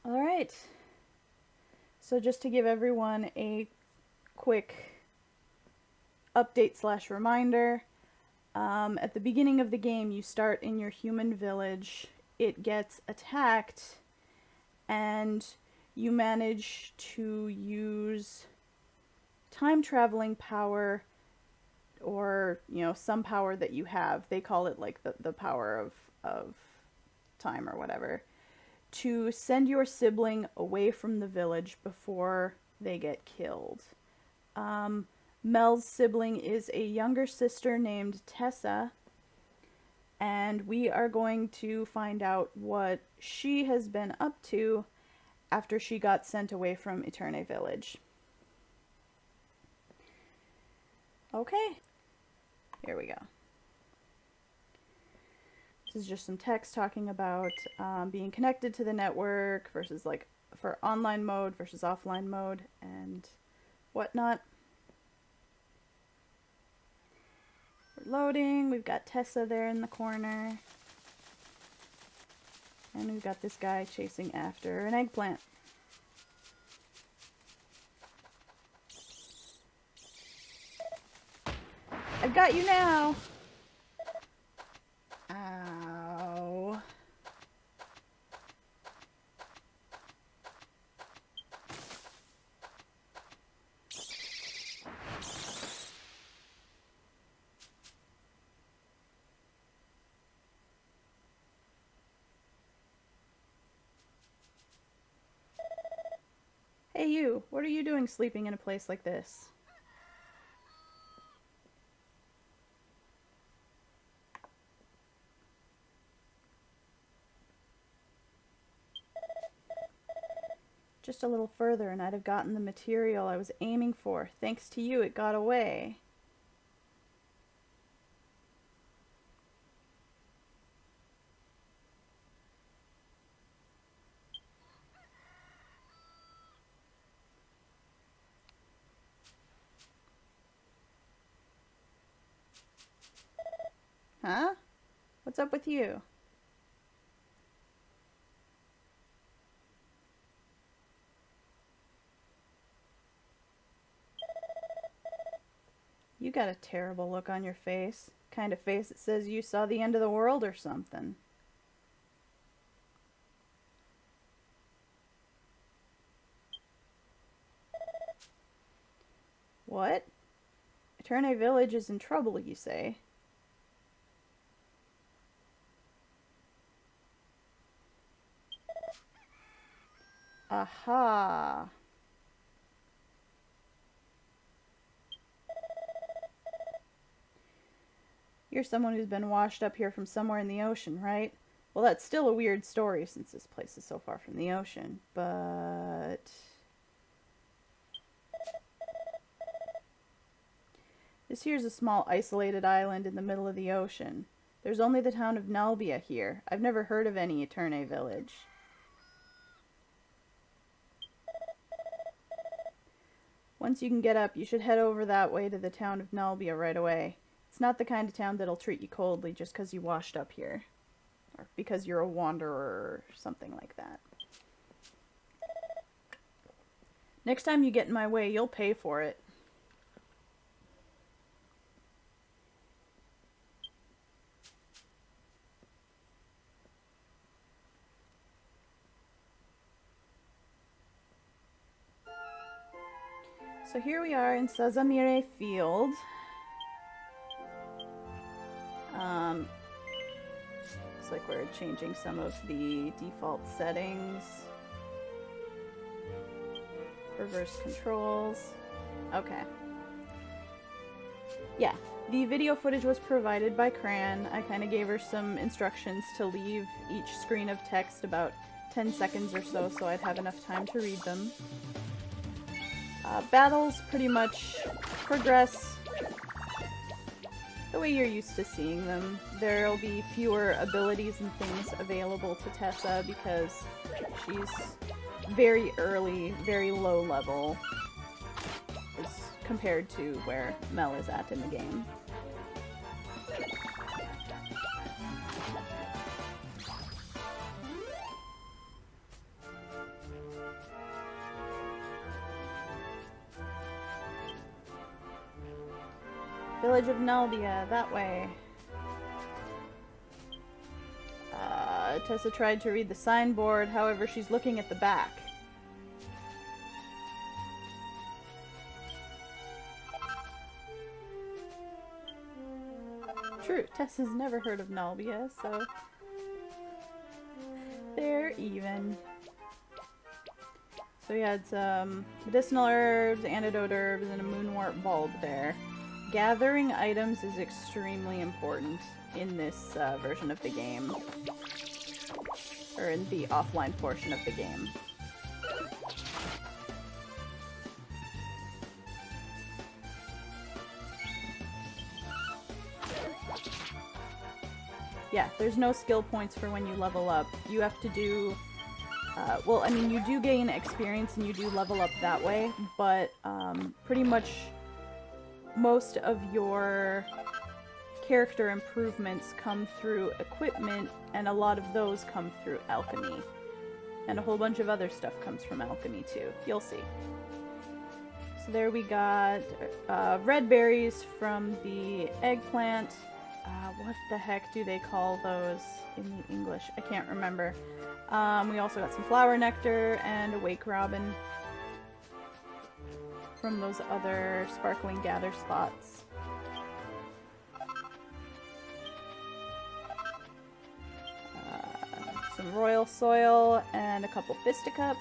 All right. So just to give everyone a quick update slash reminder, at the beginning of the game, you start in your human village. It gets attacked, and you manage to use time traveling power, or some power that you have. They call it like the power of time or whatever, to send your sibling away from the village before they get killed. Mel's sibling is a younger sister named Tessa, and we are going to find out what she has been up to after she got sent away from Eterne Village. Okay, here we go. This is just some text talking about being connected to the network versus like for online mode versus offline mode and whatnot. We're loading. We've got Tessa there in the corner. And we've got this guy chasing after an eggplant. I've got you now! Ow. Hey you, what are you doing sleeping in a place like this? Just a little further and I'd have gotten the material I was aiming for. Thanks to you, it got away. Huh? What's up with you? You got a terrible look on your face. Kind of face that says you saw the end of the world or something. What? Eterne Village is in trouble, you say? Aha. You're someone who's been washed up here from somewhere in the ocean, right? Well, that's still a weird story since this place is so far from the ocean, but... This here's a small isolated island in the middle of the ocean. There's only the town of Nalbia here. I've never heard of any Eterne village. Once you can get up, you should head over that way to the town of Nalbia right away. It's not the kind of town that'll treat you coldly just because you washed up here. Or because you're a wanderer or something like that. Next time you get in my way, you'll pay for it. So here we are in Sazamire Field. Looks like we're changing some of the default settings. Reverse controls. Okay. Yeah, the video footage was provided by Cran. I kind of gave her some instructions to leave each screen of text about 10 seconds or so I'd have enough time to read them. Battles pretty much progress the way you're used to seeing them. There'll be fewer abilities and things available to Tessa because she's very early, very low level as compared to where Mel is at in the game. Village of Nalbia, that way. Tessa tried to read the signboard, however she's looking at the back. True, Tessa's never heard of Nalbia, so they're even. So we had some medicinal herbs, antidote herbs, and a moonwort bulb there. Gathering items is extremely important in this version of the game. Or in the offline portion of the game. Yeah, there's no skill points for when you level up. You have to do... well, I mean, you do gain experience and you do level up that way, but pretty much most of your character improvements come through equipment, and a lot of those come through alchemy. And a whole bunch of other stuff comes from alchemy too. You'll see. So there we got red berries from the eggplant. What the heck do they call those in the English? I can't remember. We also got some flower nectar and a wake robin from those other sparkling gather spots. Some royal soil and a couple fisticups.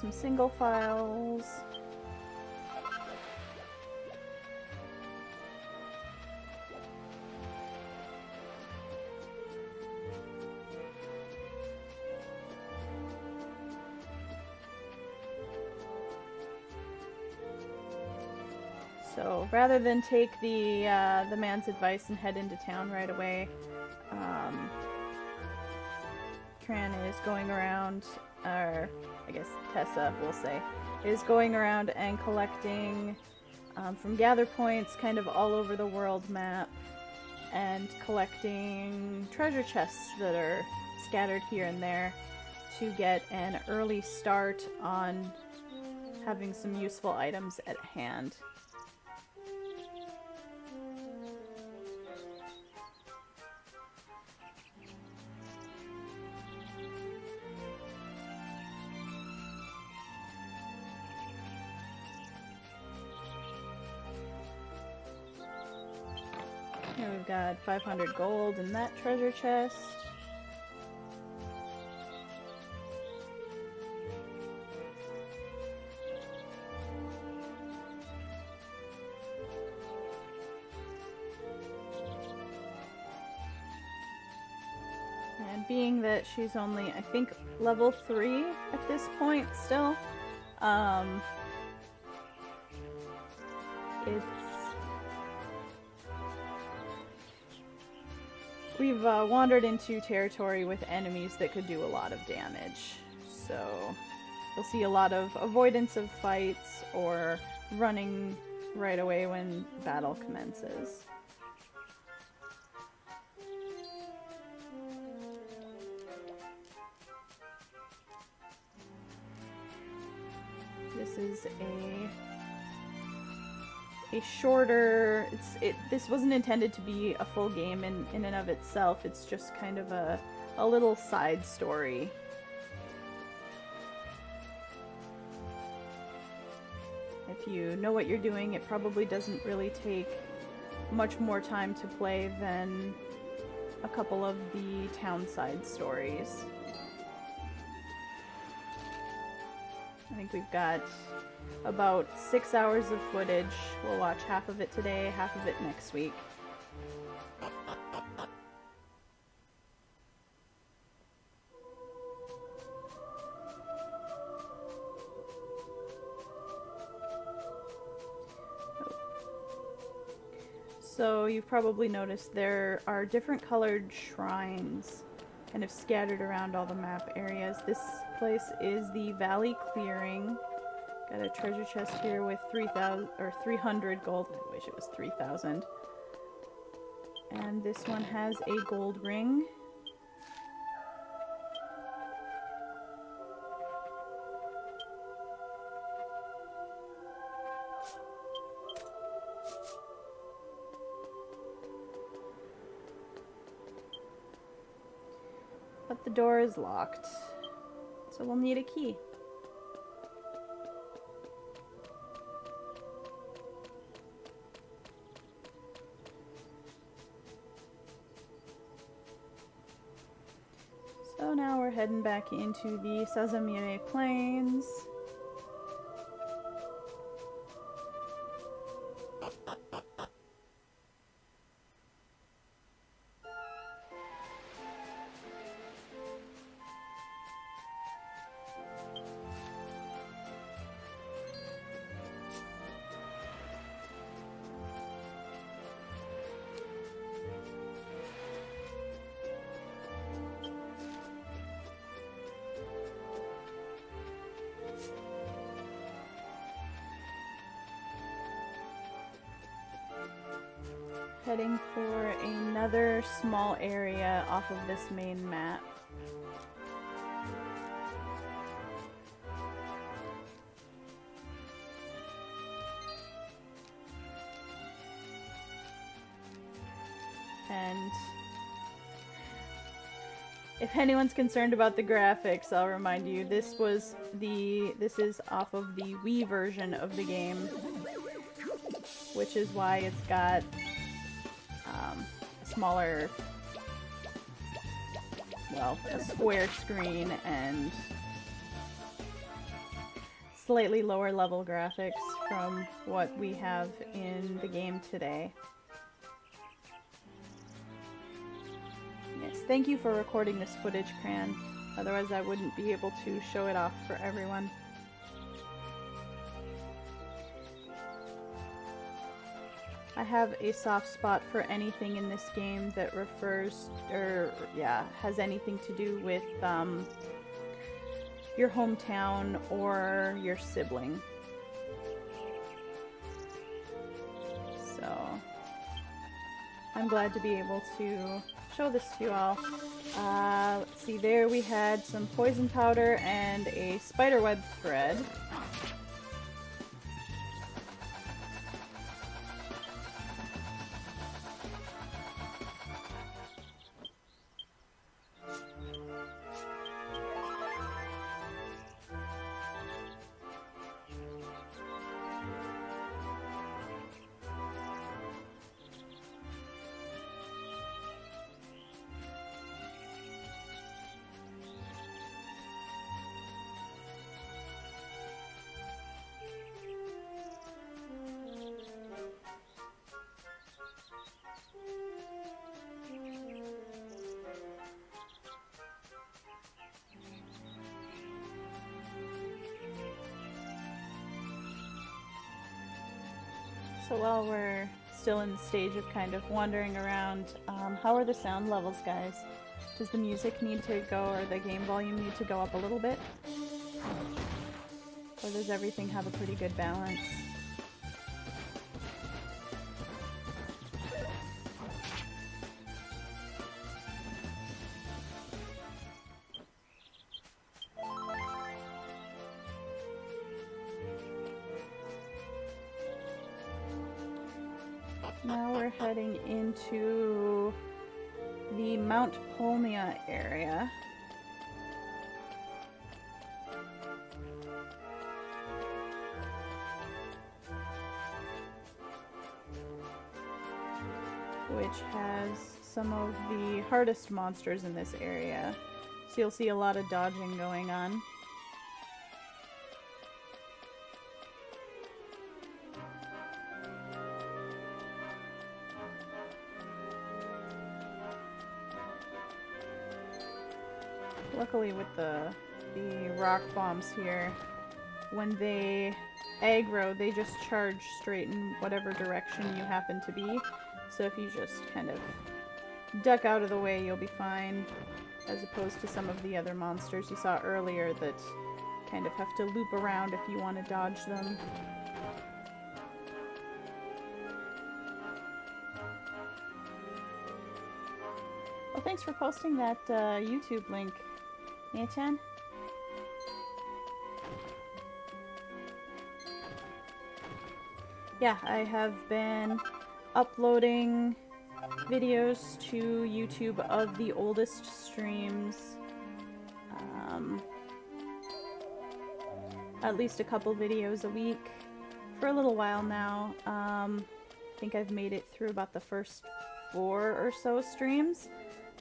Some single files. So rather than take the man's advice and head into town right away, Tran is going around, or I guess Tessa will say, is going around and collecting from gather points kind of all over the world map, and collecting treasure chests that are scattered here and there to get an early start on having some useful items at hand. Here we've got 500 gold in that treasure chest. And being that she's only, I think, level 3 at this point still, we've wandered into territory with enemies that could do a lot of damage. So you'll see a lot of avoidance of fights or running right away when battle commences. This is a shorter, this wasn't intended to be a full game in and of itself. It's just kind of a little side story. If you know what you're doing, it probably doesn't really take much more time to play than a couple of the town side stories. I think we've got about 6 hours of footage. We'll watch half of it today, half of it next week. So you've probably noticed there are different colored shrines kind of scattered around all the map areas. This place is the Valley Clearing. Got a treasure chest here with 3,000 or 300 gold. I wish it was 3,000. And this one has a gold ring. But the door is locked, so we'll need a key. So now we're heading back into the Sazamire Plains. Heading for another small area off of this main map. And if anyone's concerned about the graphics, I'll remind you, this is off of the Wii version of the game, which is why it's got a smaller, well, a square screen and slightly lower level graphics from what we have in the game today. Yes, thank you for recording this footage, Cran. Otherwise I wouldn't be able to show it off for everyone. I have a soft spot for anything in this game that refers, or yeah, has anything to do with your hometown or your sibling. So I'm glad to be able to show this to you all. Let's see, there we had some poison powder and a spiderweb thread. So while we're still in the stage of kind of wandering around, how are the sound levels, guys? Does the music need to go, or the game volume need to go up a little bit? Or does everything have a pretty good balance? Now we're heading into the Mount Polmia area. Which has some of the hardest monsters in this area. So you'll see a lot of dodging going on. Luckily with the rock bombs here, when they aggro, they just charge straight in whatever direction you happen to be. So if you just kind of duck out of the way, you'll be fine. as opposed to some of the other monsters you saw earlier that kind of have to loop around if you want to dodge them. Well, thanks for posting that YouTube link, Nathan. Yeah, I have been uploading videos to YouTube of the oldest streams. At least a couple videos a week for a little while now. I think I've made it through about the first 4 or so streams.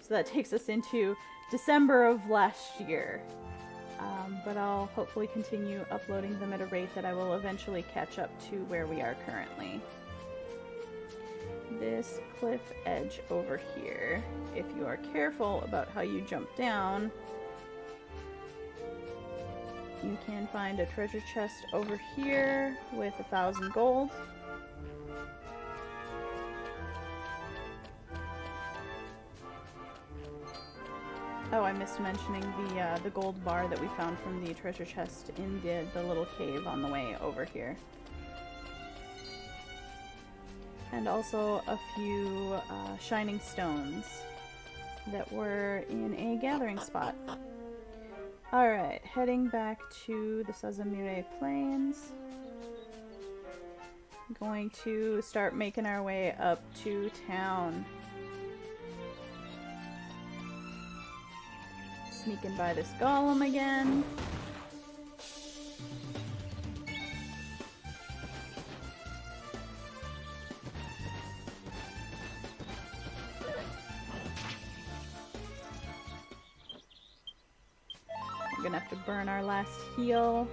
So that takes us into December of last year. But I'll hopefully continue uploading them at a rate that I will eventually catch up to where we are currently. This cliff edge over here, if you are careful about how you jump down, you can find a treasure chest over here with 1,000 gold. Oh, I missed mentioning the gold bar that we found from the treasure chest in the little cave on the way over here. And also a few shining stones that were in a gathering spot. Alright, heading back to the Sazamire Plains. Going to start making our way up to town. Sneaking by this golem again. We're gonna have to burn our last heal.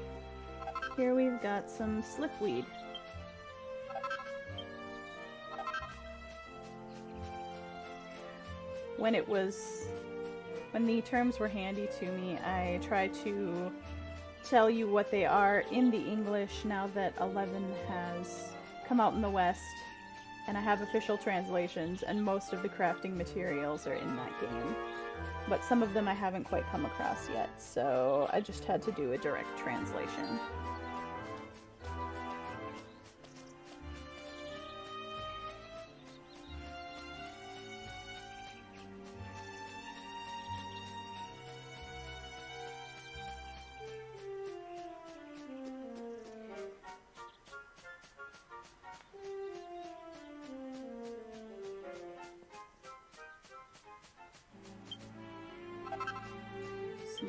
Here we've got some slipweed. When the terms were handy to me, I tried to tell you what they are in the English now that 11 has come out in the West, and I have official translations, and most of the crafting materials are in that game. But some of them I haven't quite come across yet, so I just had to do a direct translation.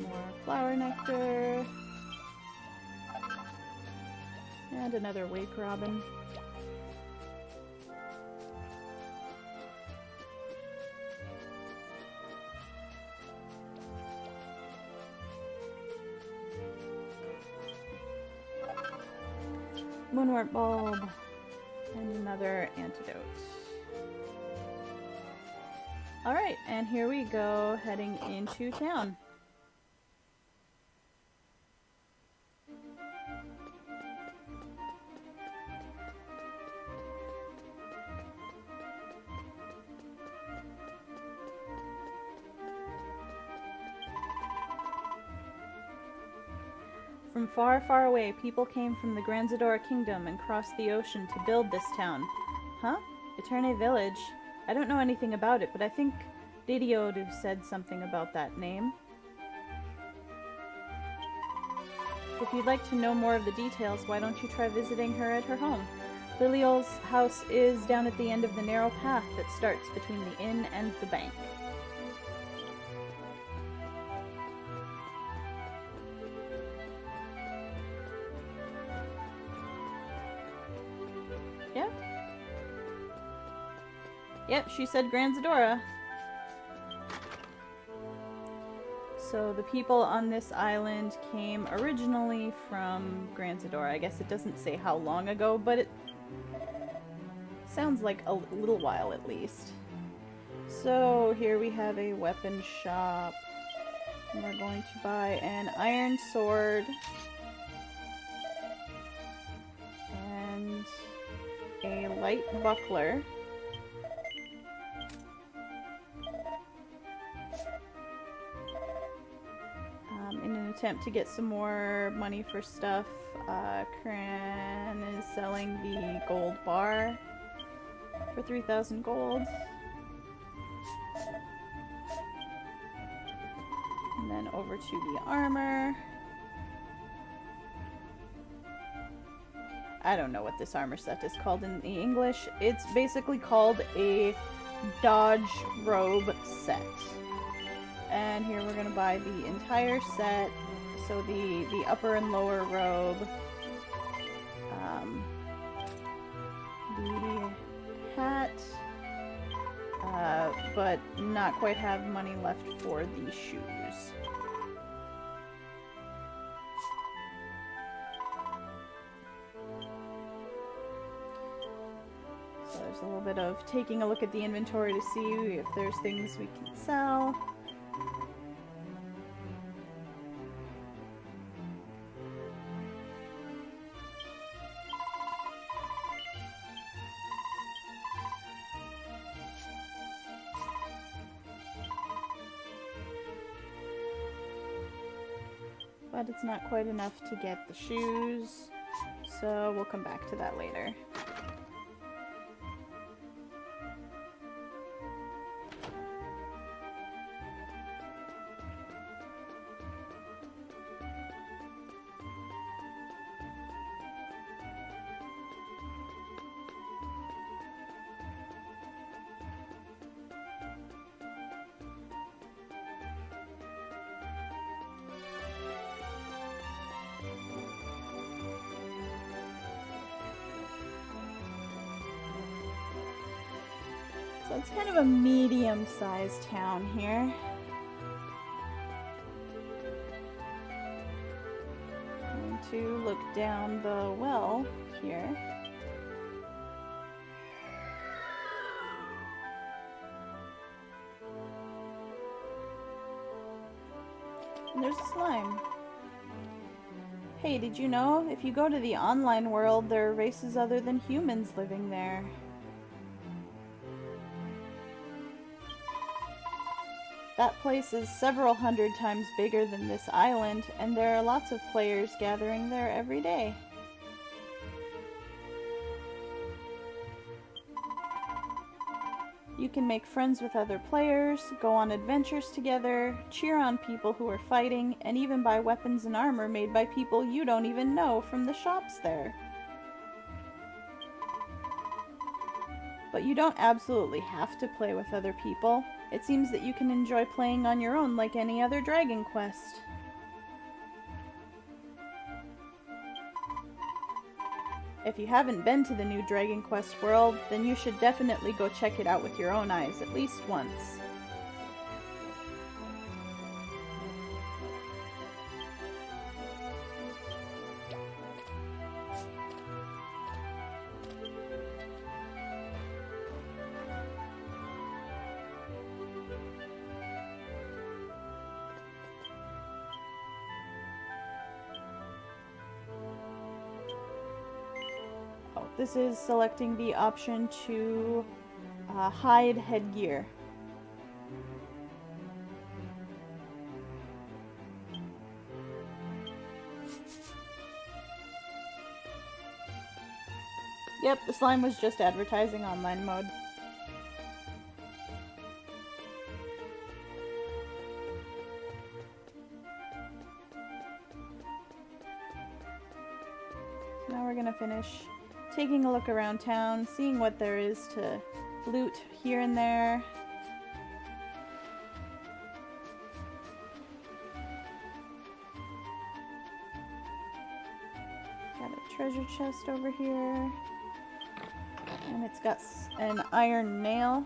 More flower nectar. And another wake robin. Moonwort bulb. And another antidote. Alright, and here we go, heading into town. From far, far away, people came from the Granzadora Kingdom and crossed the ocean to build this town. Huh? Eterne Village? I don't know anything about it, but I think Didiodu said something about that name. If you'd like to know more of the details, why don't you try visiting her at her home? Liliol's house is down at the end of the narrow path that starts between the inn and the bank. Yep, she said Granzadora. So the people on this island came originally from Granzadora. I guess it doesn't say how long ago, but it sounds like a little while at least. So here we have a weapon shop. And we're going to buy an iron sword. And a light buckler. attempt to get some more money for stuff. Cran is selling the gold bar for 3,000 gold. And then over to the armor. I don't know what this armor set is called in the English. It's basically called a dodge robe set. And here we're going to buy the entire set. So the upper and lower robe. The hat. But not quite have money left for the shoes. So there's a little bit of taking a look at the inventory to see if there's things we can sell. But it's not quite enough to get the shoes, so we'll come back to that later. So it's kind of a medium-sized town here. Going to look down the well here. And there's a slime. Hey, did you know? If you go to the online world, there are races other than humans living there. That place is several hundred times bigger than this island, and there are lots of players gathering there every day. You can make friends with other players, go on adventures together, cheer on people who are fighting, and even buy weapons and armor made by people you don't even know from the shops there. But you don't absolutely have to play with other people. It seems that you can enjoy playing on your own like any other Dragon Quest. If you haven't been to the new Dragon Quest world, then you should definitely go check it out with your own eyes at least once. This is selecting the option to hide headgear. Yep, the slime was just advertising online mode. Now we're gonna finish taking a look around town, seeing what there is to loot here and there. Got a treasure chest over here. And it's got an iron nail.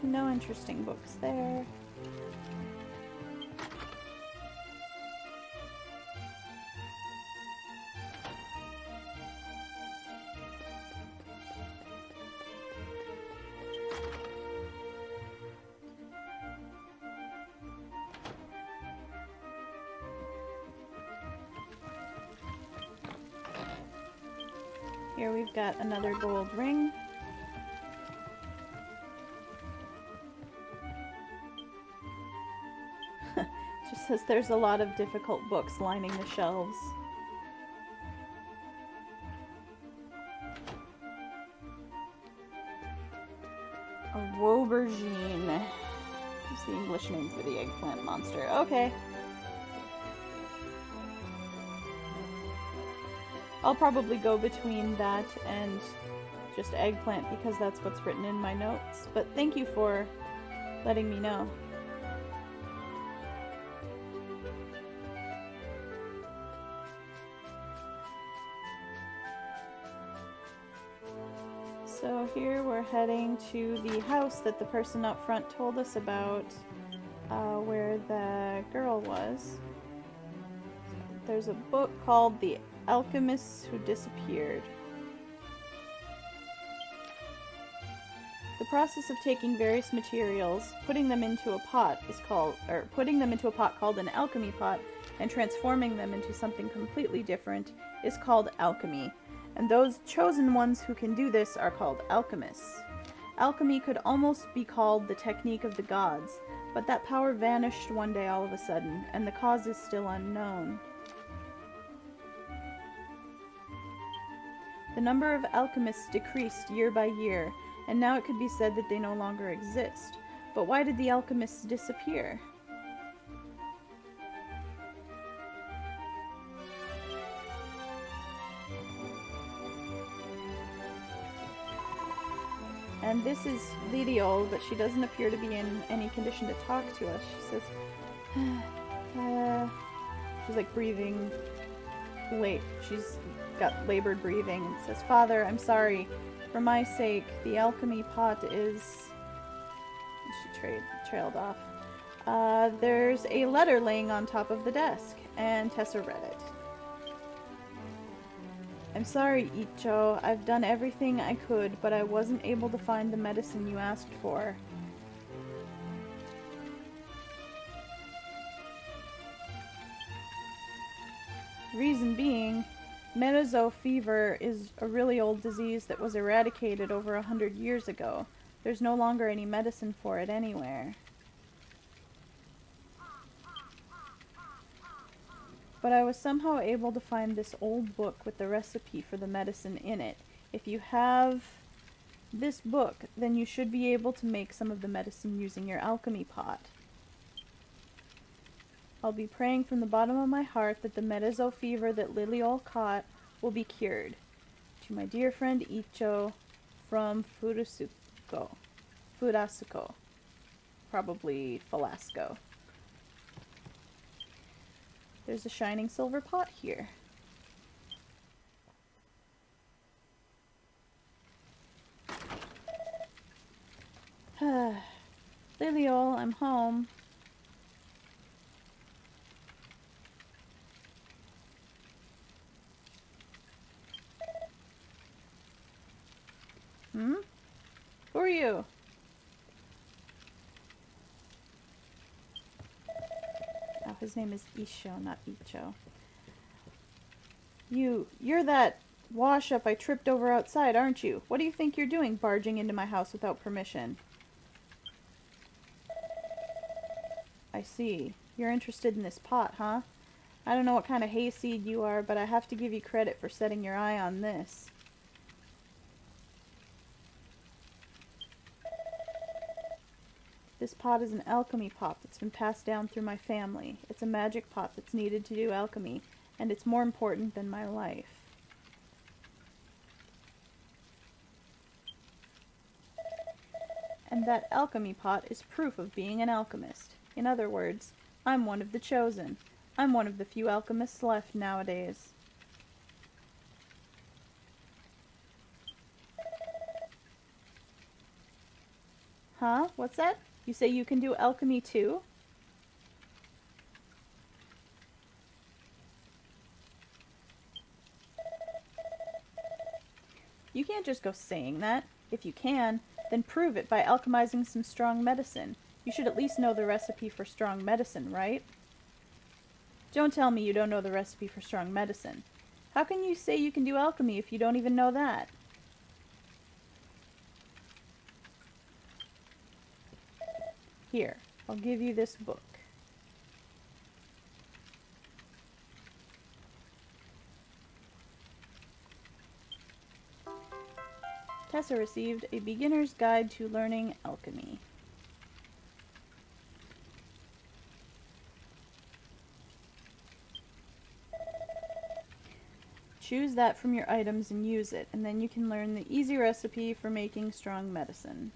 No interesting books there. Here we've got another gold ring. Just says there's a lot of difficult books lining the shelves. A Wobergine is the English name for the eggplant monster. Okay. I'll probably go between that and just eggplant because that's what's written in my notes. But thank you for letting me know. So here we're heading to the house that the person up front told us about, where the girl was. There's a book called The Alchemists Who Disappeared. The process of taking various materials, putting them into a pot called an alchemy pot, and transforming them into something completely different is called alchemy. And those chosen ones who can do this are called alchemists. Alchemy could almost be called the technique of the gods, but that power vanished one day all of a sudden, and the cause is still unknown. The number of alchemists decreased year by year, and now it could be said that they no longer exist. But why did the alchemists disappear? And this is Lydiol, but she doesn't appear to be in any condition to talk to us. She says, she's like breathing late. She's got labored breathing and says, "Father, I'm sorry. For my sake, the alchemy pot is..." She trailed off. There's a letter laying on top of the desk, and Tessa read it. "I'm sorry, Icho. I've done everything I could, but I wasn't able to find the medicine you asked for. Reason being, Metazo fever is a really old disease that was eradicated over 100 years ago. There's no longer any medicine for it anywhere. But I was somehow able to find this old book with the recipe for the medicine in it. If you have this book, then you should be able to make some of the medicine using your alchemy pot. I'll be praying from the bottom of my heart that the Metazo fever that Liliol caught will be cured. To my dear friend Icho from Fudasuko. Probably Falasco. There's a shining silver pot here. Liliol, I'm home. Who are you? Oh, his name is Isho, not Icho. You're that wash-up I tripped over outside, aren't you? What do you think you're doing, barging into my house without permission? I see. You're interested in this pot, huh? I don't know what kind of hayseed you are, but I have to give you credit for setting your eye on this. This pot is an alchemy pot that's been passed down through my family. It's a magic pot that's needed to do alchemy, and it's more important than my life. And that alchemy pot is proof of being an alchemist. In other words, I'm one of the chosen. I'm one of the few alchemists left nowadays. Huh? What's that? You say you can do alchemy too? You can't just go saying that. If you can, then prove it by alchemizing some strong medicine. You should at least know the recipe for strong medicine, right? Don't tell me you don't know the recipe for strong medicine. How can you say you can do alchemy if you don't even know that? Here, I'll give you this book. Tessa received a beginner's guide to learning alchemy. Choose that from your items and use it, and then you can learn the easy recipe for making strong medicine.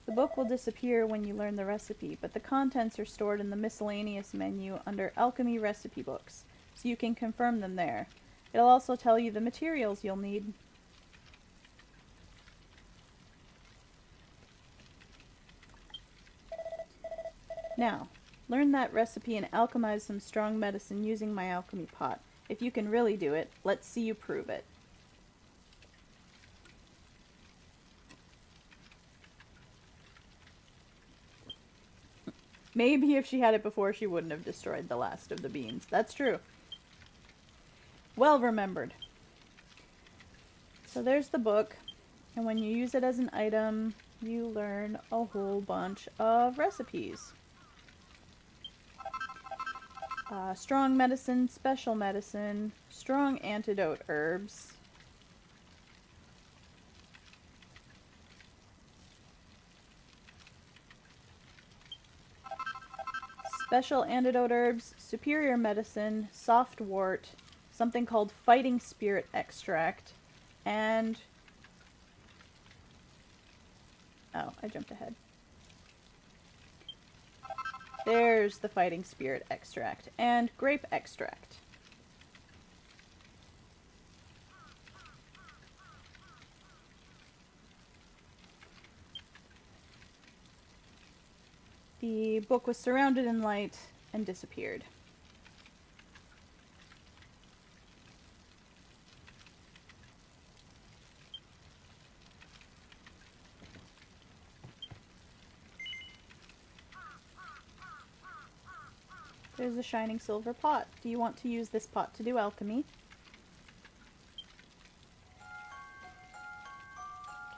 The book will disappear when you learn the recipe, but the contents are stored in the miscellaneous menu under Alchemy Recipe Books, so you can confirm them there. It'll also tell you the materials you'll need. Now, learn that recipe and alchemize some strong medicine using my alchemy pot. If you can really do it, let's see you prove it. Maybe if she had it before, she wouldn't have destroyed the last of the beans. That's true. Well remembered. So there's the book, and when you use it as an item, you learn a whole bunch of recipes. Strong medicine, special medicine, strong antidote herbs. Special antidote herbs, superior medicine, soft wort, something called fighting spirit extract, and... oh, I jumped ahead. There's the fighting spirit extract, and grape extract. The book was surrounded in light and disappeared. There's a shining silver pot. Do you want to use this pot to do alchemy?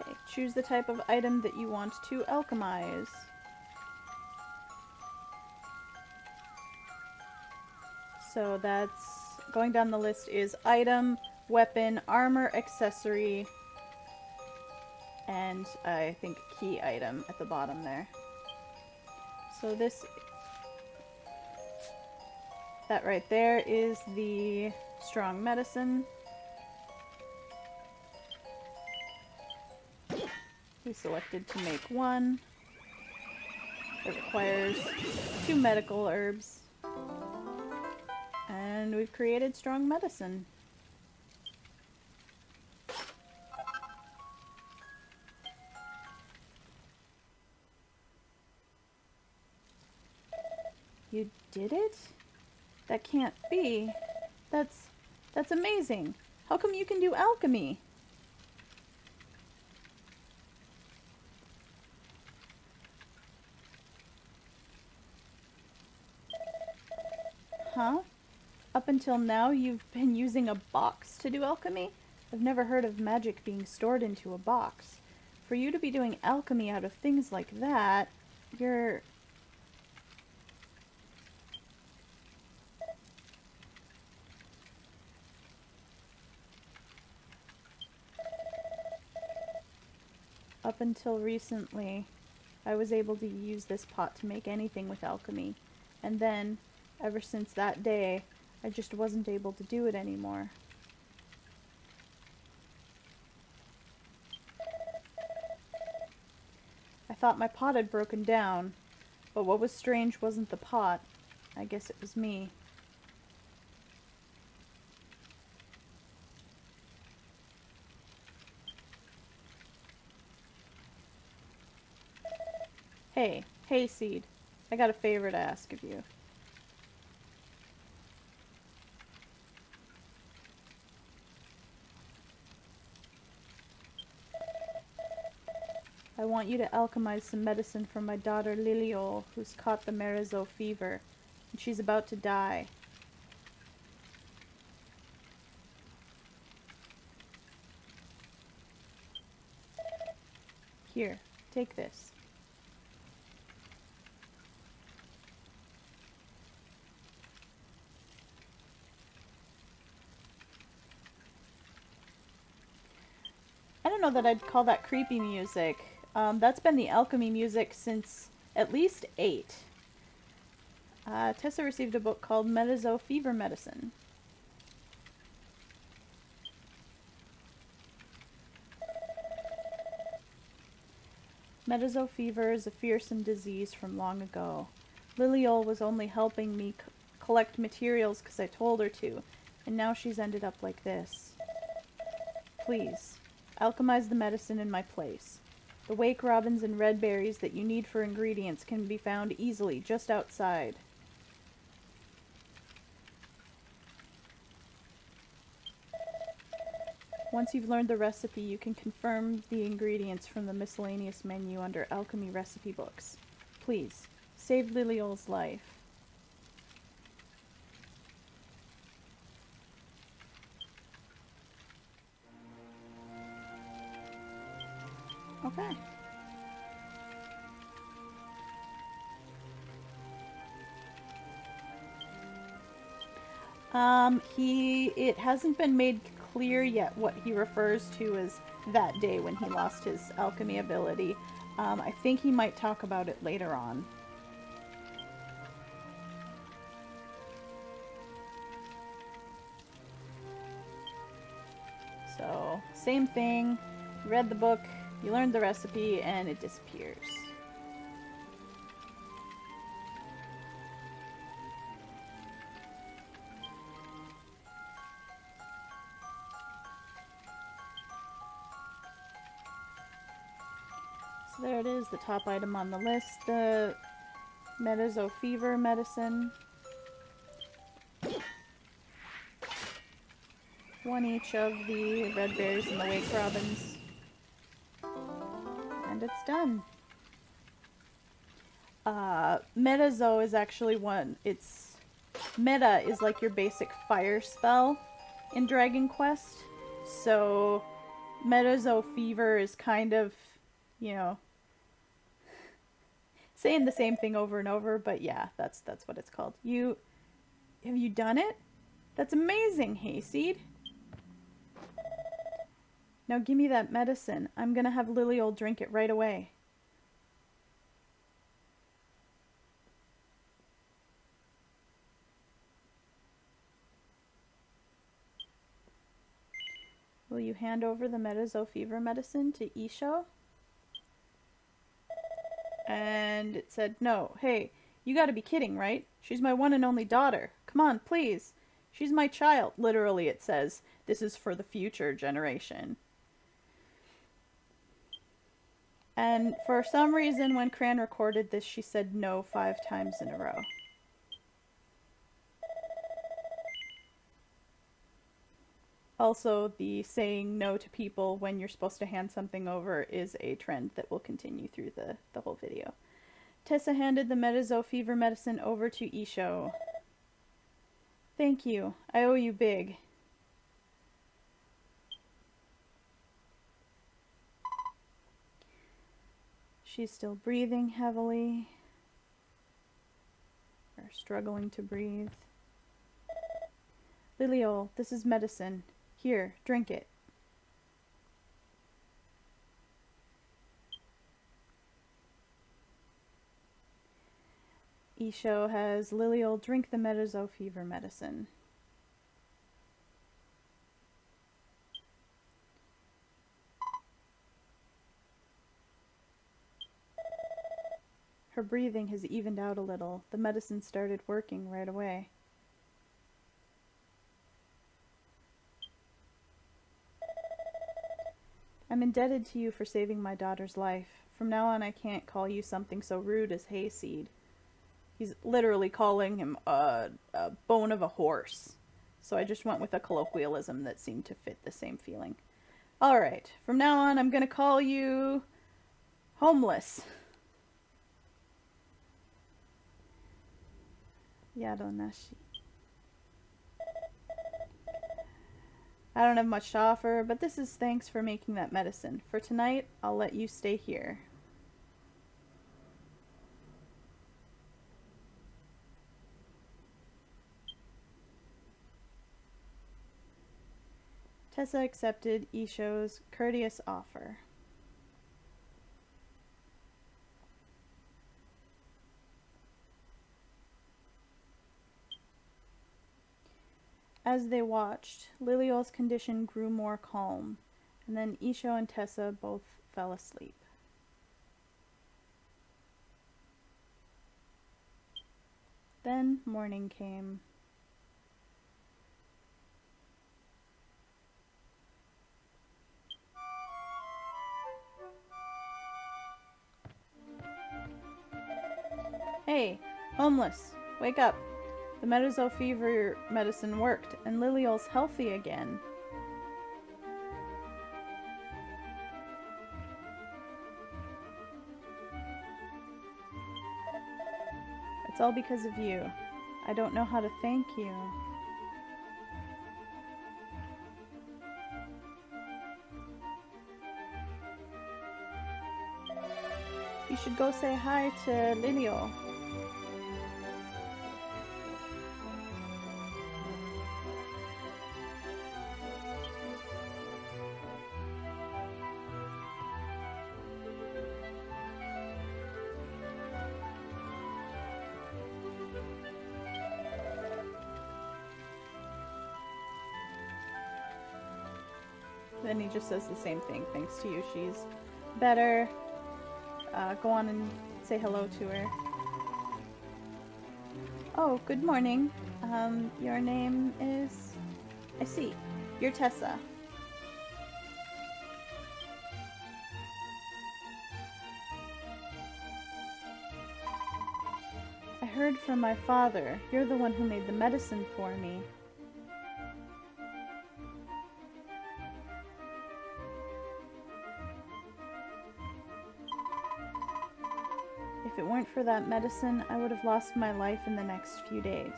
Okay, choose the type of item that you want to alchemize. So that's, going down the list is item, weapon, armor, accessory, and I think key item at the bottom there. So this, that right there is the strong medicine. We selected to make one. It requires 2 medical herbs. And we've created strong medicine. You did it? That can't be. That's amazing. How come you can do alchemy? Huh? Up until now, you've been using a box to do alchemy? I've never heard of magic being stored into a box. For you to be doing alchemy out of things like that, you're... Up until recently, I was able to use this pot to make anything with alchemy. And then, ever since that day, I just wasn't able to do it anymore. I thought my pot had broken down, but what was strange wasn't the pot. I guess it was me. Hey, Hayseed, I got a favor to ask of you. I want you to alchemize some medicine for my daughter Liliol, who's caught the Marizo fever, and she's about to die. Here, take this. I don't know that I'd call that creepy music. That's been the alchemy music since at least 8. Tessa received a book called Marizo Fever Medicine. Marizo fever is a fearsome disease from long ago. Liliol was only helping me collect materials because I told her to, and now she's ended up like this. Please, alchemize the medicine in my place. The wake robins and red berries that you need for ingredients can be found easily just outside. Once you've learned the recipe, you can confirm the ingredients from the miscellaneous menu under alchemy recipe books. Please, save Liliol's life. Okay. It hasn't been made clear yet what he refers to as that day when he lost his alchemy ability. I think he might talk about it later on. So, same thing. You read the book, you learned the recipe, and it disappears. So there it is, the top item on the list, the Marizo fever medicine. 1 each of the red berries and the wake robins. And it's done. Marizo is actually one, Meta is like your basic fire spell in Dragon Quest. So, Marizo fever is kind of, you know, saying the same thing over and over, but yeah, that's what it's called. Have you done it? That's amazing, Hayseed. Now give me that medicine. I'm gonna have Liliol drink it right away. Will you hand over the Marizo fever medicine to Isho? And it said, no. Hey, you gotta be kidding, right? She's my one and only daughter. Come on, please. She's my child. Literally, it says, this is for the future generation. And for some reason, when Cran recorded this, she said no 5 times in a row. Also, the saying no to people when you're supposed to hand something over is a trend that will continue through the whole video. Tessa handed the Marizo fever medicine over to Isho. Thank you. I owe you big. She's still breathing heavily. Or struggling to breathe. Liliol, this is medicine. Here, drink it. Isho has Liliol drink the Marizo fever medicine. Her breathing has evened out a little. The medicine started working right away. I'm indebted to you for saving my daughter's life. from now on I can't call you something so rude as hayseed. He's literally calling him a bone of a horse. So I just went with a colloquialism that seemed to fit the same feeling. Alright, from now on I'm gonna call you homeless. Yadonashi. I don't have much to offer, but this is thanks for making that medicine. For tonight, I'll let you stay here. Tessa accepted Isho's courteous offer. As they watched, Liliol's condition grew more calm, and then Isho and Tessa both fell asleep. Then morning came. Hey, homeless, wake up. The Metazo fever medicine worked, and Liliol's healthy again. It's all because of you. I don't know how to thank you. You should go say hi to Liliol. Then he just says the same thing. Thanks to you, she's better. Go on and say hello to her. Oh, good morning. Your name is... I see. You're Tessa. I heard from my father. You're the one who made the medicine for me. If it weren't for that medicine, I would have lost my life in the next few days.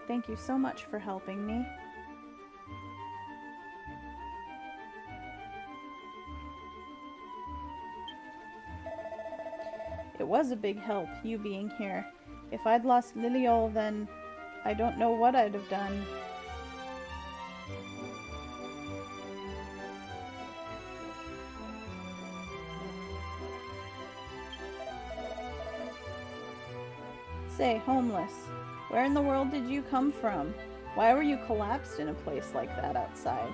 Thank you so much for helping me. It was a big help, you being here. If I'd lost Liliol, then I don't know what I'd have done. Say, homeless, where in the world did you come from? Why were you collapsed in a place like that outside?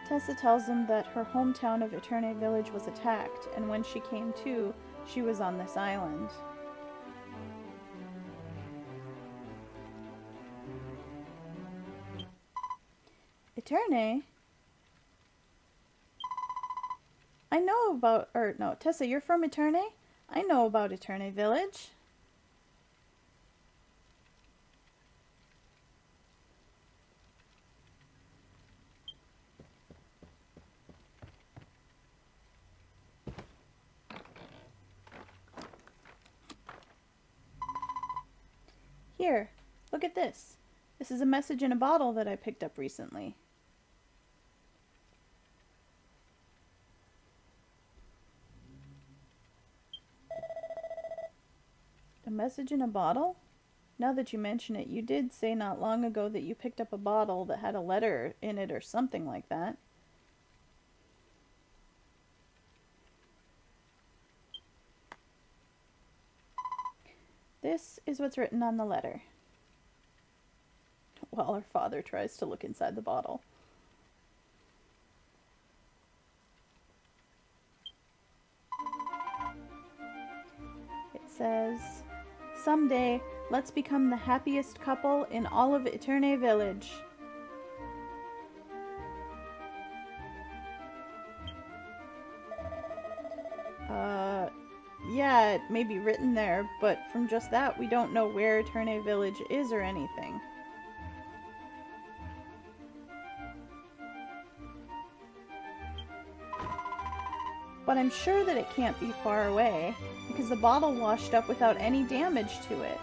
Tessa tells him that her hometown of Eterne Village was attacked, and when she came to, she was on this island. Eterne? I know about, no, Tessa, you're from Eterne? I know about Eterne Village. Here, look at this. This is a message in a bottle that I picked up recently. A message in a bottle? Now that you mention it, you did say not long ago that you picked up a bottle that had a letter in it or something like that. This is what's written on the letter. While her father tries to look inside the bottle. It says, someday, let's become the happiest couple in all of Eterne Village. Yeah, it may be written there, but from just that, we don't know where Eterne Village is or anything. But I'm sure that it can't be far away, because the bottle washed up without any damage to it.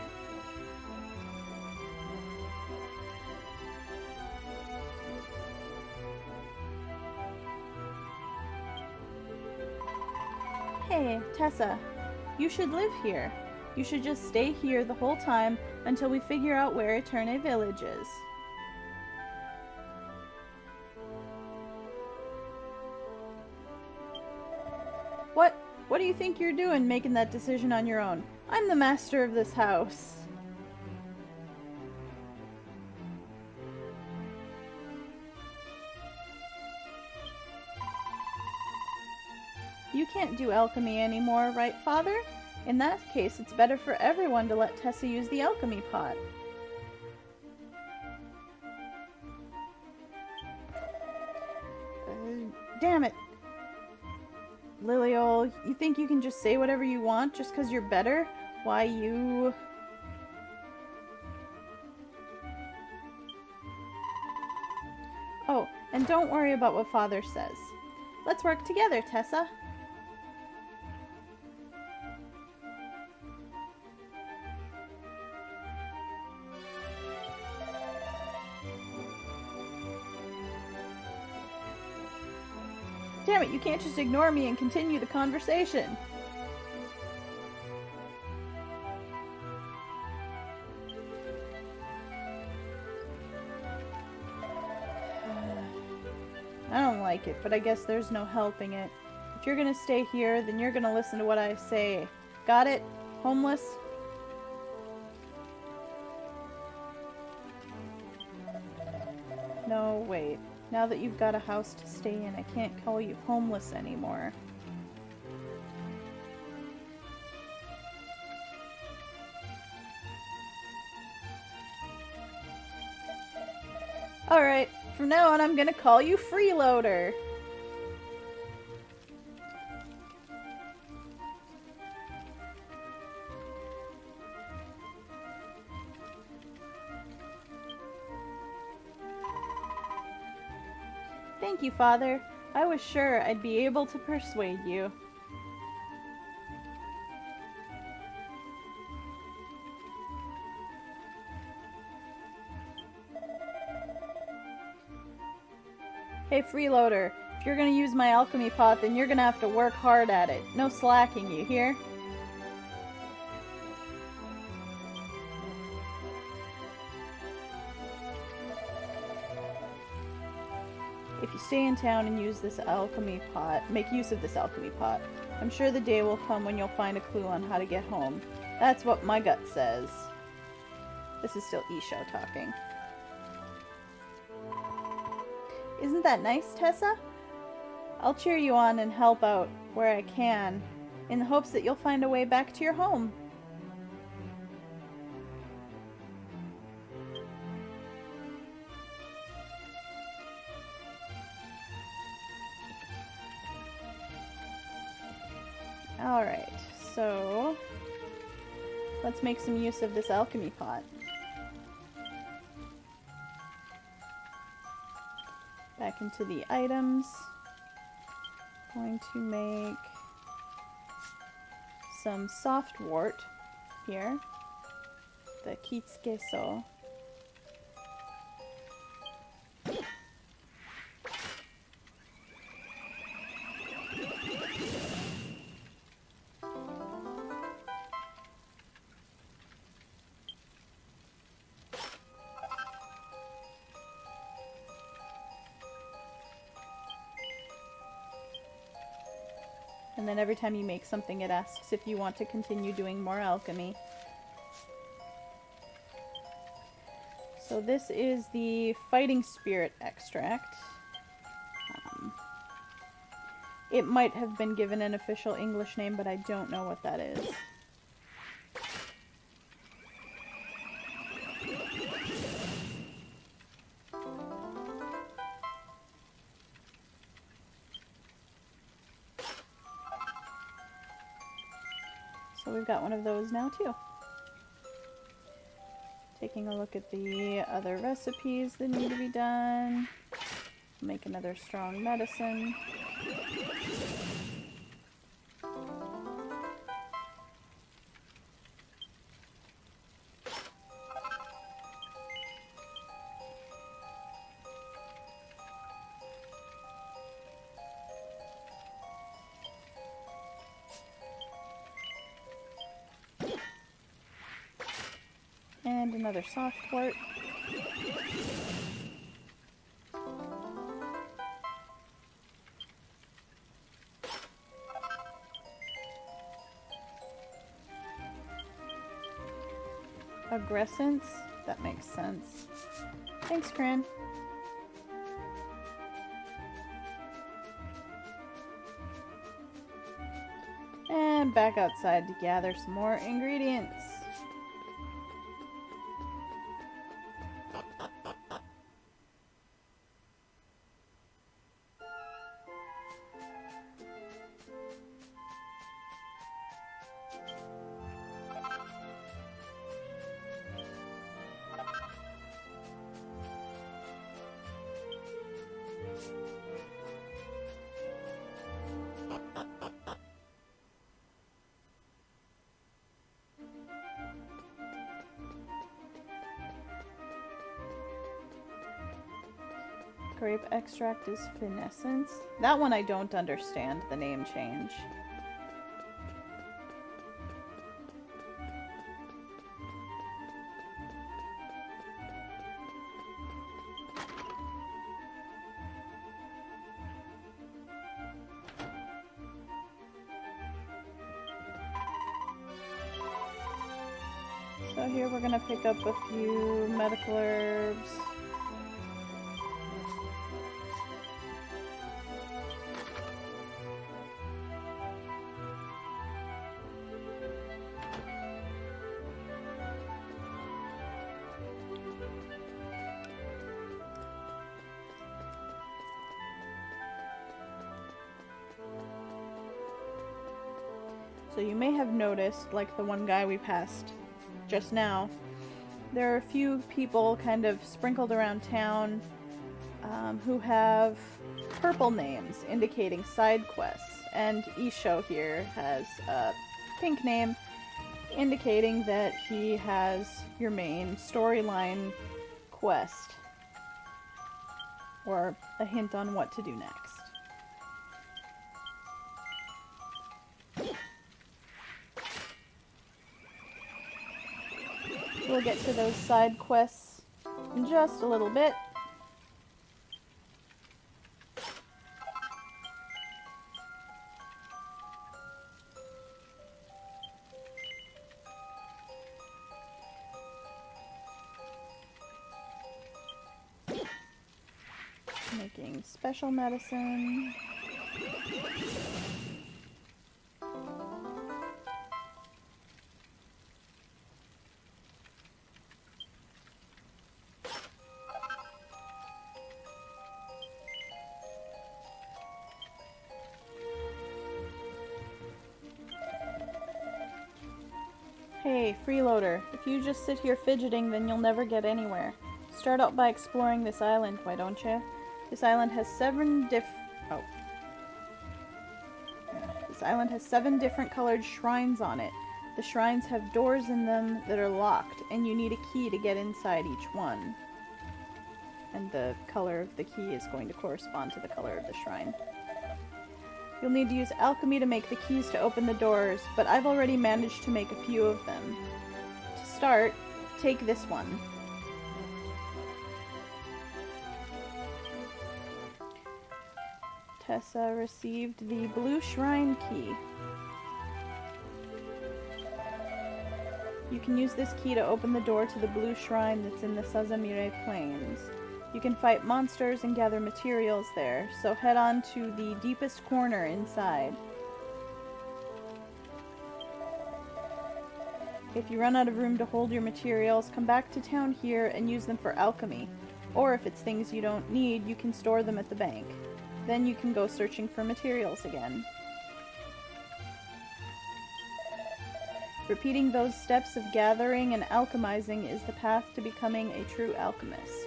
Hey, Tessa, you should live here. You should just stay here the whole time until we figure out where Eterne Village is. What do you think you're doing making that decision on your own? I'm the master of this house. You can't do alchemy anymore, right, Father? In that case, it's better for everyone to let Tessa use the alchemy pot. Damn it. Liliol, you think you can just say whatever you want just because you're better? Why, you... Oh, and don't worry about what Father says. Let's work together, Tessa. Damn it, you can't just ignore me and continue the conversation. I don't like it, but I guess there's no helping it. If you're gonna stay here, then you're gonna listen to what I say. Got it? Homeless? No, wait. Now that you've got a house to stay in, I can't call you homeless anymore. Alright, from now on I'm gonna call you Freeloader. Thank you, Father. I was sure I'd be able to persuade you. Hey, Freeloader, if you're gonna use my alchemy pot, then you're gonna have to work hard at it. No slacking, you hear? If you stay in town and use this alchemy pot, make use of this alchemy pot, I'm sure the day will come when you'll find a clue on how to get home. That's what my gut says. This is still Isho talking. Isn't that nice, Tessa? I'll cheer you on and help out where I can, in the hopes that you'll find a way back to your home. Alright, so let's make some use of this alchemy pot. Back into the items. Going to make some soft wort here. The kitsukeso. And then every time you make something, it asks if you want to continue doing more alchemy. So this is the Fighting Spirit extract. It might have been given an official English name, but I don't know what that is. So we've got one of those now too. Taking a look at the other recipes that need to be done. Make another strong medicine. And another soft wort. Aggressance? That makes sense. Thanks, Cran. And back outside to gather some more ingredients. Grape extract is finessence. That one I don't understand, the name change. So here we're gonna pick up a few medical herbs. So you may have noticed, like the one guy we passed just now, there are a few people kind of sprinkled around town who have purple names indicating side quests. And Isho here has a pink name indicating that he has your main storyline quest. Or a hint on what to do next. We'll get to those side quests in just a little bit. Making special medicine. Hey, freeloader, if you just sit here fidgeting, then you'll never get anywhere. Start out by exploring this island, why don't you? This island has seven different colored shrines on it. The shrines have doors in them that are locked, and you need a key to get inside each one. And the color of the key is going to correspond to the color of the shrine. You'll need to use alchemy to make the keys to open the doors, but I've already managed to make a few of them. To start, take this one. Tessa received the blue shrine key. You can use this key to open the door to the blue shrine that's in the Sazamire Plains. You can fight monsters and gather materials there, so head on to the deepest corner inside. If you run out of room to hold your materials, come back to town here and use them for alchemy. Or if it's things you don't need, you can store them at the bank. Then you can go searching for materials again. Repeating those steps of gathering and alchemizing is the path to becoming a true alchemist.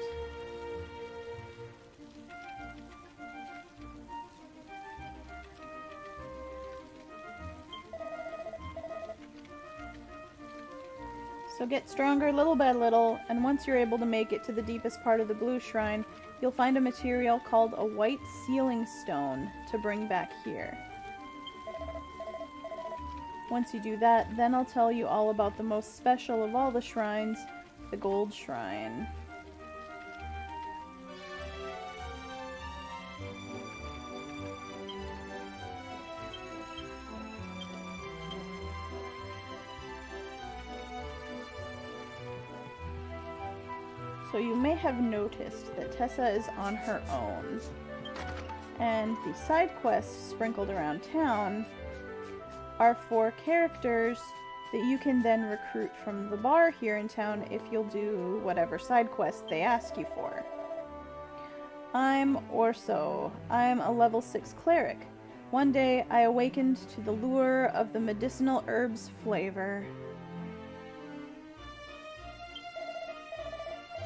So get stronger little by little, and once you're able to make it to the deepest part of the blue shrine, you'll find a material called a white sealing stone to bring back here. Once you do that, then I'll tell you all about the most special of all the shrines, the gold shrine. So you may have noticed that Tessa is on her own, and the side quests sprinkled around town are for characters that you can then recruit from the bar here in town if you'll do whatever side quest they ask you for. I'm Orso. I'm a level 6 cleric. One day I awakened to the lure of the medicinal herb's flavor.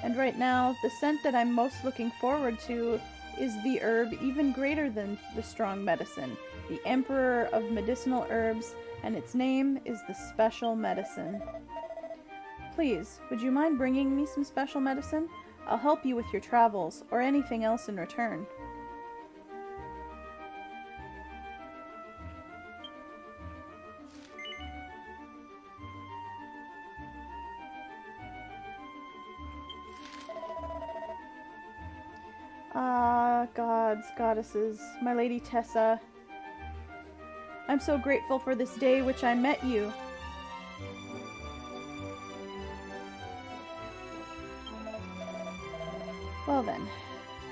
And right now, the scent that I'm most looking forward to is the herb even greater than the strong medicine, the emperor of medicinal herbs, and its name is the special medicine. Please, would you mind bringing me some special medicine? I'll help you with your travels, or anything else in return. Ah, gods, goddesses, my lady Tessa. I'm so grateful for this day which I met you. Well then,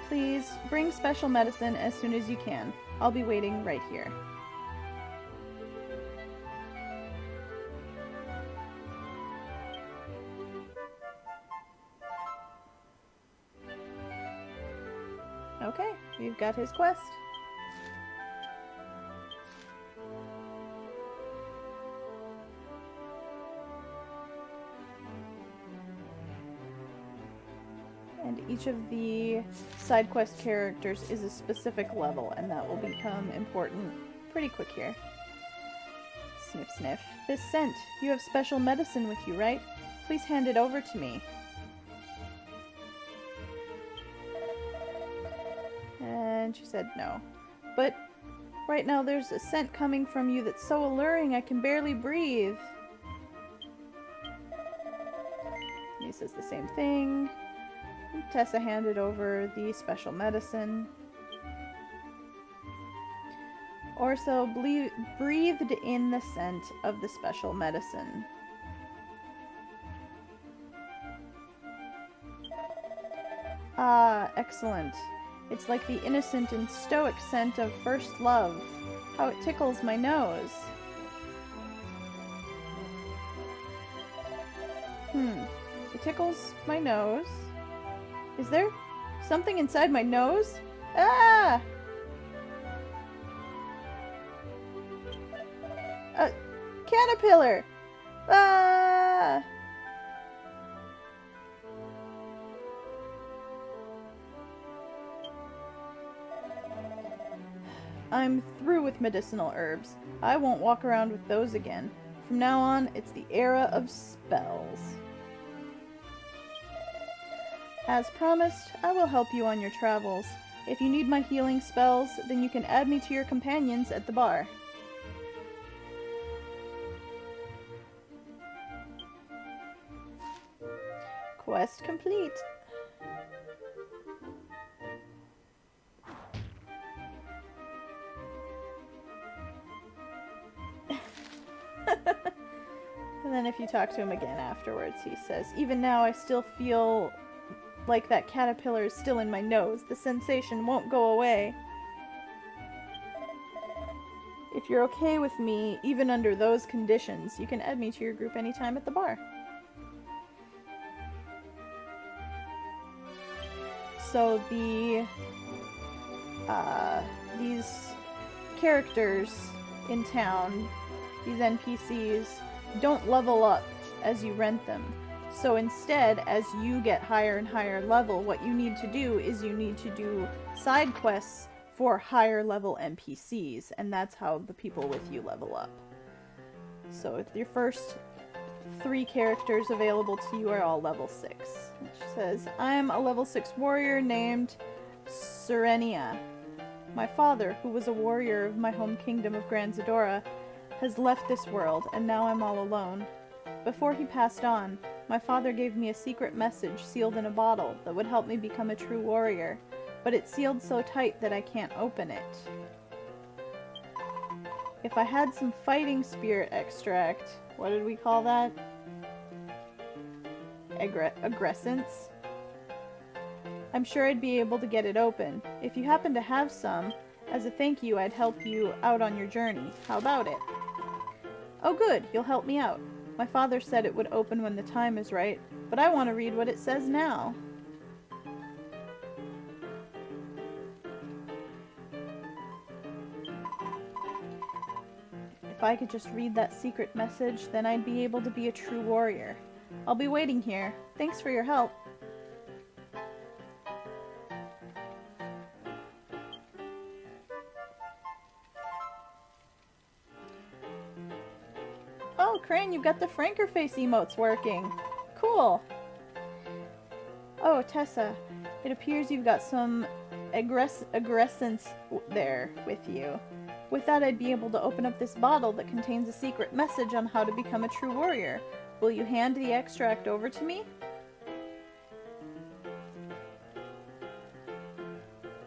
please bring special medicine as soon as you can. I'll be waiting right here. Okay, we've got his quest. And each of the side quest characters is a specific level, and that will become important pretty quick here. Sniff, sniff. This scent. You have special medicine with you, right? Please hand it over to me. And she said no. But right now there's a scent coming from you that's so alluring I can barely breathe. And he says the same thing. And Tessa handed over the special medicine. Orso breathed in the scent of the special medicine. Ah, excellent. It's like the innocent and stoic scent of first love. How it tickles my nose. It tickles my nose. Is there something inside my nose? Ah! A caterpillar! Ah! I'm through with medicinal herbs. I won't walk around with those again. From now on, it's the era of spells. As promised, I will help you on your travels. If you need my healing spells, then you can add me to your companions at the bar. Quest complete. And then if you talk to him again afterwards, he says, even now I still feel like that caterpillar is still in my nose. The sensation won't go away. If you're okay with me, even under those conditions, you can add me to your group anytime at the bar. So these characters in town, these NPCs, don't level up as you rent them. So instead, as you get higher and higher level, what you need to do is you need to do side quests for higher level NPCs, and that's how the people with you level up. So your first 3 characters available to you are all level 6. She says, I'm a level 6 warrior named Serenia. My father, who was a warrior of my home kingdom of Gran Zadora, has left this world, and now I'm all alone. Before he passed on, my father gave me a secret message sealed in a bottle that would help me become a true warrior, but it's sealed so tight that I can't open it. If I had some fighting spirit extract, what did we call that? Aggressance? I'm sure I'd be able to get it open. If you happen to have some, as a thank you, I'd help you out on your journey. How about it? Oh good, you'll help me out. My father said it would open when the time is right, but I want to read what it says now. If I could just read that secret message, then I'd be able to be a true warrior. I'll be waiting here. Thanks for your help. Oh, Crane, you've got the Frankerface emotes working. Cool. Oh, Tessa, it appears you've got some aggressance there with you. With that, I'd be able to open up this bottle that contains a secret message on how to become a true warrior. Will you hand the extract over to me?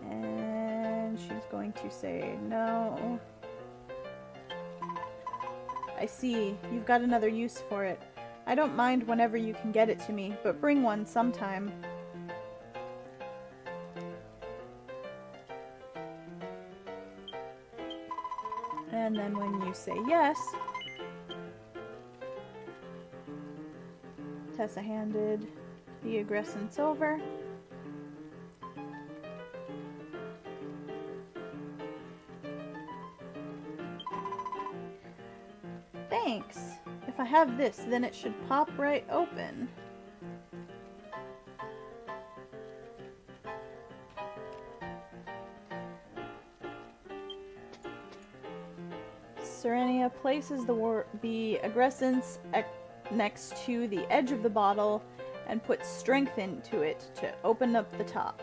And she's going to say no. I see. You've got another use for it. I don't mind whenever you can get it to me, but bring one sometime. And then when you say yes, Tessa handed the aggressance over. Thanks. If I have this, then it should pop right open. Serenia places the aggressance next to the edge of the bottle and puts strength into it to open up the top.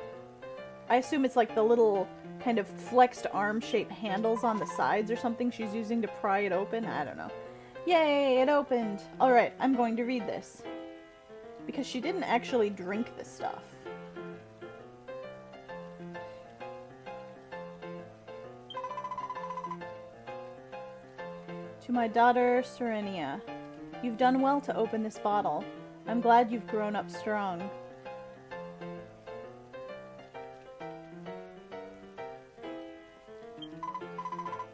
I assume it's like the little kind of flexed arm-shaped handles on the sides or something she's using to pry it open. I don't know. Yay, it opened! Alright, I'm going to read this. Because she didn't actually drink the stuff. To my daughter, Serenia, you've done well to open this bottle. I'm glad you've grown up strong.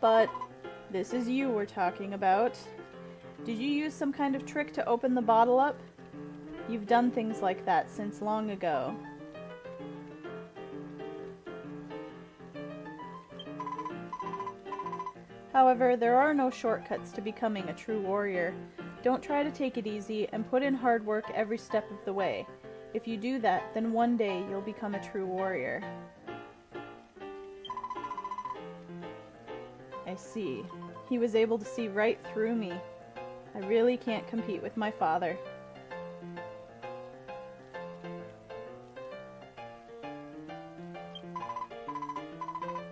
But this is you we're talking about. Did you use some kind of trick to open the bottle up? You've done things like that since long ago. However, there are no shortcuts to becoming a true warrior. Don't try to take it easy and put in hard work every step of the way. If you do that, then one day you'll become a true warrior. I see. He was able to see right through me. I really can't compete with my father.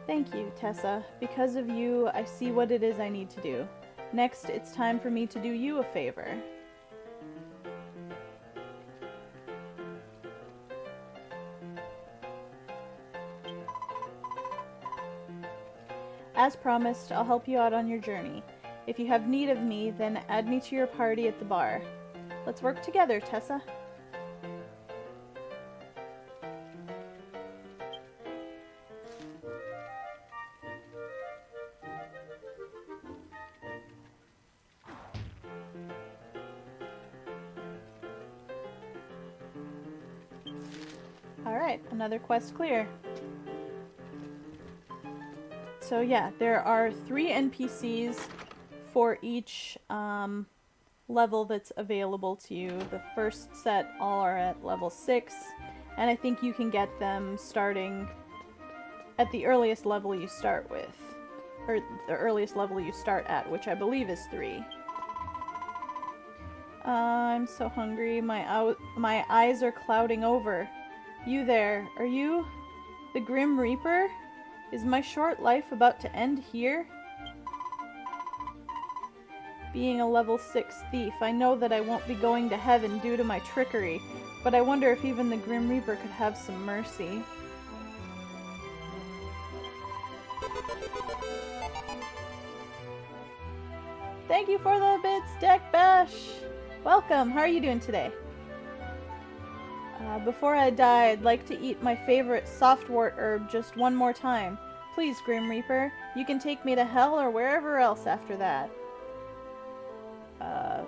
Thank you, Tessa. Because of you, I see what it is I need to do. Next, it's time for me to do you a favor. As promised, I'll help you out on your journey. If you have need of me, then add me to your party at the bar. Let's work together, Tessa. Alright, another quest clear. So yeah, there are 3 NPCs for each level that's available to you. The first set all are at level 6, and I think you can get them starting at the earliest level you start with. Or the earliest level you start at, which I believe is 3. I'm so hungry. My eyes are clouding over. You there, are you the Grim Reaper? Is my short life about to end here? Being a level 6 thief, I know that I won't be going to heaven due to my trickery, but I wonder if even the Grim Reaper could have some mercy. Thank you for the bits, Deck Bash! Welcome, how are you doing today? Before I die, I'd like to eat my favorite softwort herb just one more time. Please, Grim Reaper, you can take me to hell or wherever else after that.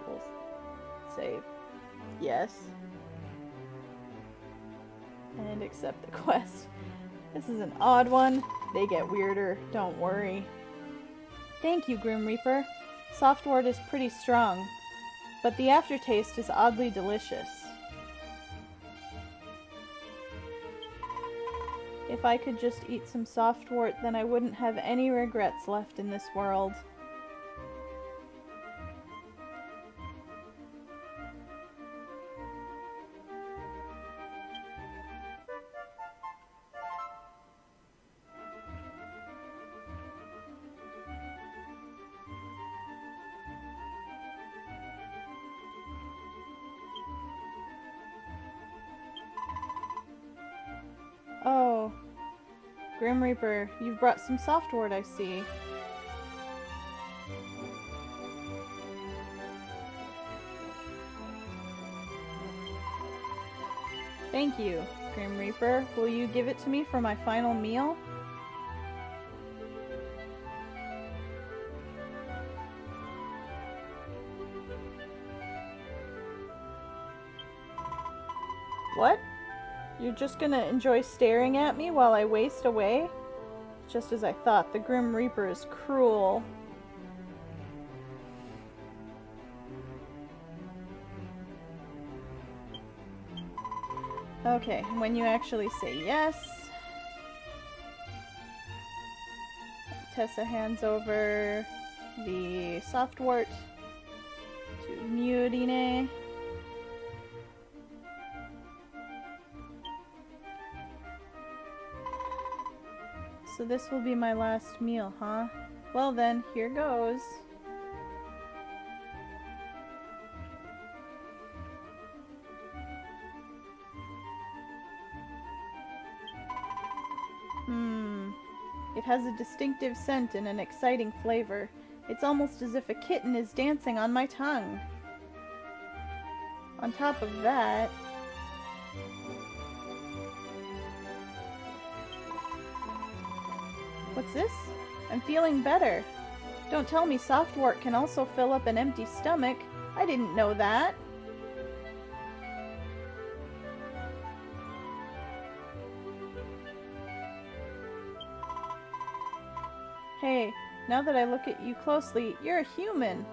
We'll say yes. And accept the quest. This is an odd one. They get weirder, don't worry. Thank you, Grim Reaper. Softwort is pretty strong, but the aftertaste is oddly delicious. If I could just eat some softwort, then I wouldn't have any regrets left in this world. Oh, Grim Reaper, you've brought some softwort, I see. Thank you, Grim Reaper. Will you give it to me for my final meal? What? You're just gonna enjoy staring at me while I waste away? Just as I thought, the Grim Reaper is cruel. Okay, when you actually say yes, Tessa hands over the softwort to Murine. So this will be my last meal, huh? Well then, here goes. It has a distinctive scent and an exciting flavor. It's almost as if a kitten is dancing on my tongue. On top of that, what's this? I'm feeling better. Don't tell me softwort can also fill up an empty stomach. I didn't know that. Hey, now that I look at you closely, you're a human.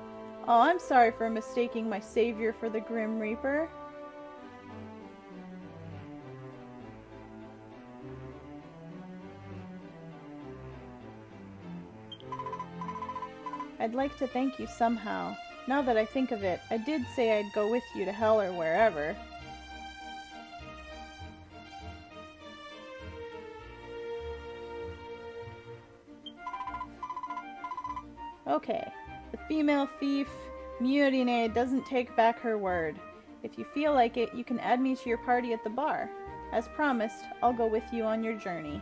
Oh, I'm sorry for mistaking my savior for the Grim Reaper. I'd like to thank you somehow. Now that I think of it, I did say I'd go with you to hell or wherever. Okay, the female thief, Murine, doesn't take back her word. If you feel like it, you can add me to your party at the bar. As promised, I'll go with you on your journey.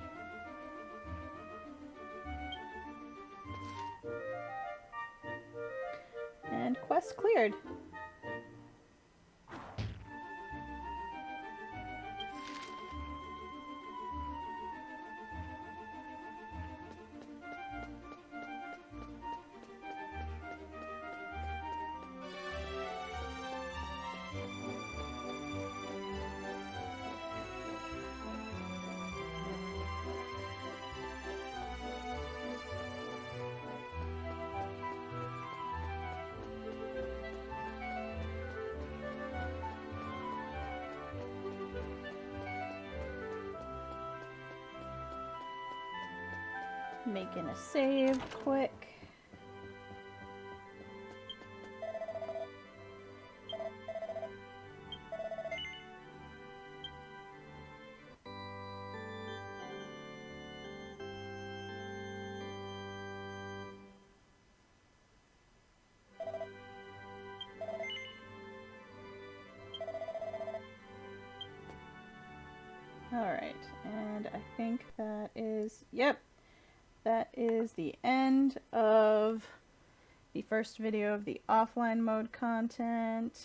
And quest cleared. Making a save quick. Alright, and I think that is, yep, that is the end of the first video of the offline mode content.